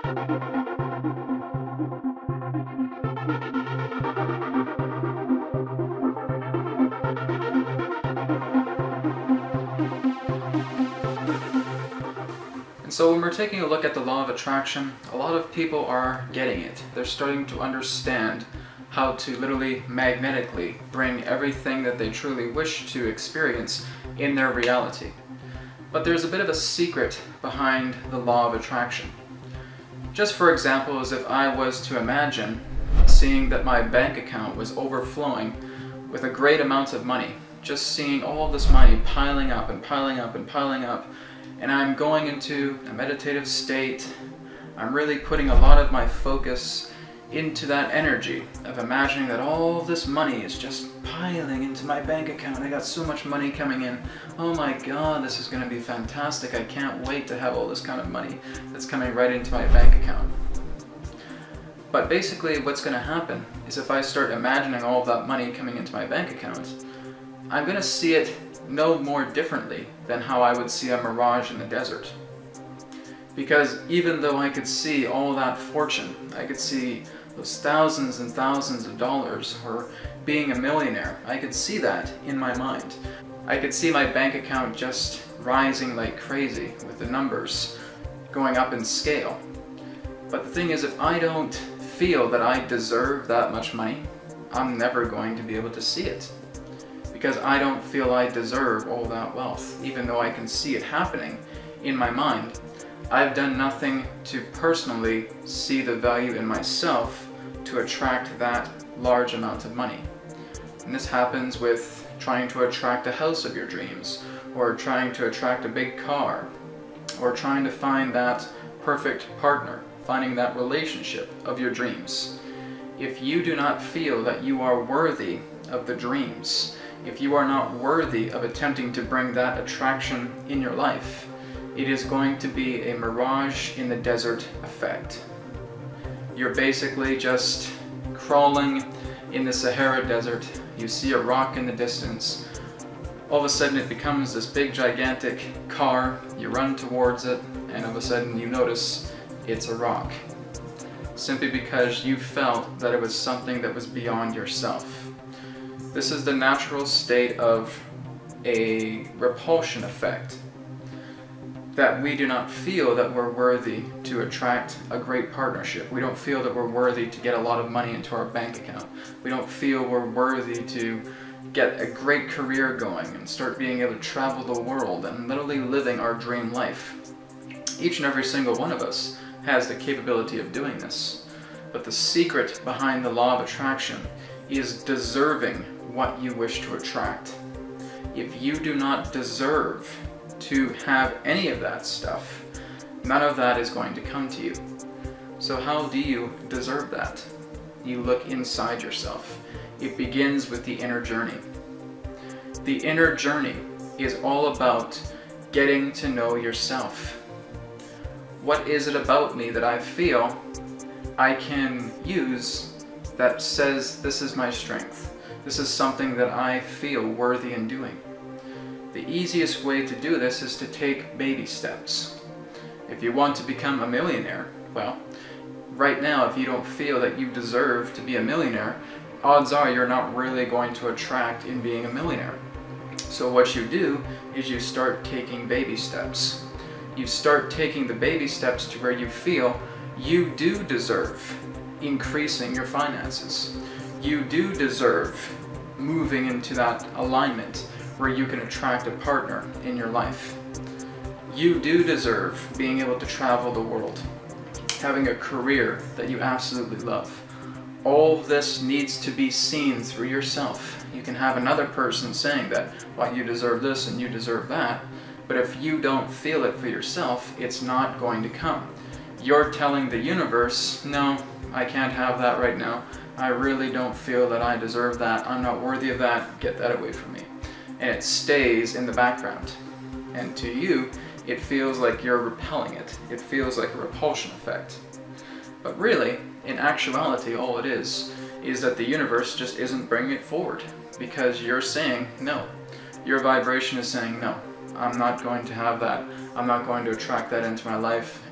And so when we're taking a look at the law of attraction, a lot of people are getting it. They're starting to understand how to literally magnetically bring everything that they truly wish to experience in their reality. But there's a bit of a secret behind the law of attraction. Just for example, as if I was to imagine seeing that my bank account was overflowing with a great amount of money, just seeing all of this money piling up and piling up and piling up, and I'm going into a meditative state. I'm really putting a lot of my focus into that energy of imagining that all of this money is just piling into my bank account. I got so much money coming in. Oh my God, this is going to be fantastic. I can't wait to have all this kind of money that's coming right into my bank account. But basically what's going to happen is if I start imagining all of that money coming into my bank account, I'm going to see it no more differently than how I would see a mirage in the desert. Because even though I could see all that fortune, I could see those thousands and thousands of dollars, or being a millionaire, I could see that in my mind. I could see my bank account just rising like crazy with the numbers going up in scale. But the thing is, if I don't feel that I deserve that much money, I'm never going to be able to see it. Because I don't feel I deserve all that wealth, even though I can see it happening in my mind. I've done nothing to personally see the value in myself to attract that large amount of money. And this happens with trying to attract a house of your dreams, or trying to attract a big car, or trying to find that perfect partner, finding that relationship of your dreams. If you do not feel that you are worthy of the dreams, if you are not worthy of attempting to bring that attraction in your life, it is going to be a mirage in the desert effect. You're basically just crawling in the Sahara Desert. You see a rock in the distance. All of a sudden it becomes this big gigantic car. You run towards it, and all of a sudden you notice it's a rock. Simply because you felt that it was something that was beyond yourself. This is the natural state of a repulsion effect. That we do not feel that we're worthy to attract a great partnership. We don't feel that we're worthy to get a lot of money into our bank account. We don't feel we're worthy to get a great career going and start being able to travel the world and literally living our dream life. Each and every single one of us has the capability of doing this. But the secret behind the law of attraction is deserving what you wish to attract. If you do not deserve to have any of that stuff, none of that is going to come to you. So how do you deserve that? You look inside yourself. It begins with the inner journey. The inner journey is all about getting to know yourself. What is it about me that I feel I can use that says this is my strength? This is something that I feel worthy in doing. The easiest way to do this is to take baby steps. If you want to become a millionaire, well, right now if you don't feel that you deserve to be a millionaire, odds are you're not really going to attract in being a millionaire. So what you do is you start taking baby steps. You start taking the baby steps to where you feel you do deserve increasing your finances. You do deserve moving into that alignment where you can attract a partner in your life. You do deserve being able to travel the world, having a career that you absolutely love. All of this needs to be seen through yourself. You can have another person saying that, well, you deserve this and you deserve that, but if you don't feel it for yourself, it's not going to come. You're telling the universe, no, I can't have that right now. I really don't feel that I deserve that. I'm not worthy of that. Get that away from me. And it stays in the background. And to you, it feels like you're repelling it. It feels like a repulsion effect. But really, in actuality, all it is that the universe just isn't bringing it forward because you're saying no. Your vibration is saying no. I'm not going to have that. I'm not going to attract that into my life.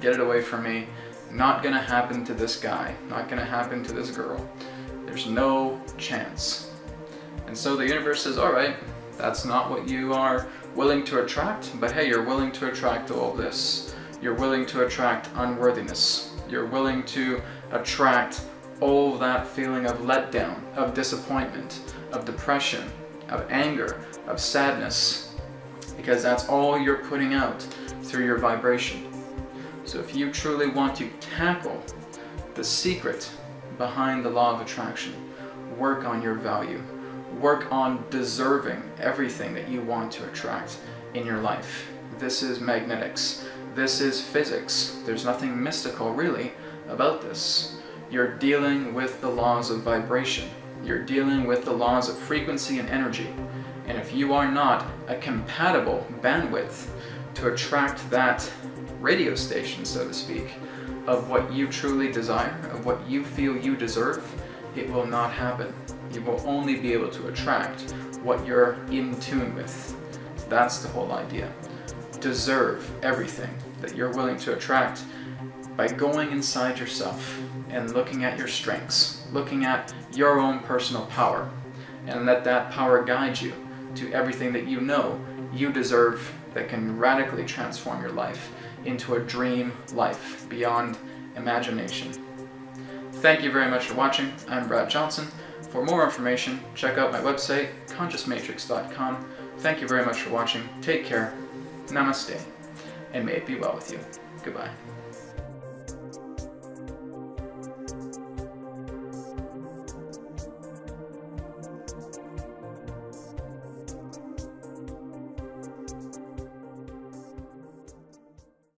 Get it away from me. Not gonna happen to this guy. Not gonna happen to this girl. There's no chance. And so the universe says, all right, that's not what you are willing to attract, but hey, you're willing to attract all this. You're willing to attract unworthiness. You're willing to attract all that feeling of letdown, of disappointment, of depression, of anger, of sadness, because that's all you're putting out through your vibration. So if you truly want to tackle the secret behind the law of attraction, work on your value, work on deserving everything that you want to attract in your life. This is magnetics. This is physics. There's nothing mystical really about this. You're dealing with the laws of vibration. You're dealing with the laws of frequency and energy. And if you are not a compatible bandwidth to attract that radio station, so to speak, of what you truly desire, of what you feel you deserve, it will not happen. You will only be able to attract what you're in tune with. That's the whole idea. Deserve everything that you're willing to attract by going inside yourself and looking at your strengths, looking at your own personal power, and let that power guide you to everything that you know you deserve that can radically transform your life into a dream life beyond imagination. Thank you very much for watching. I'm Brad Johnson. For more information, check out my website, consciousmatrix.com. Thank you very much for watching. Take care. Namaste. And may it be well with you. Goodbye.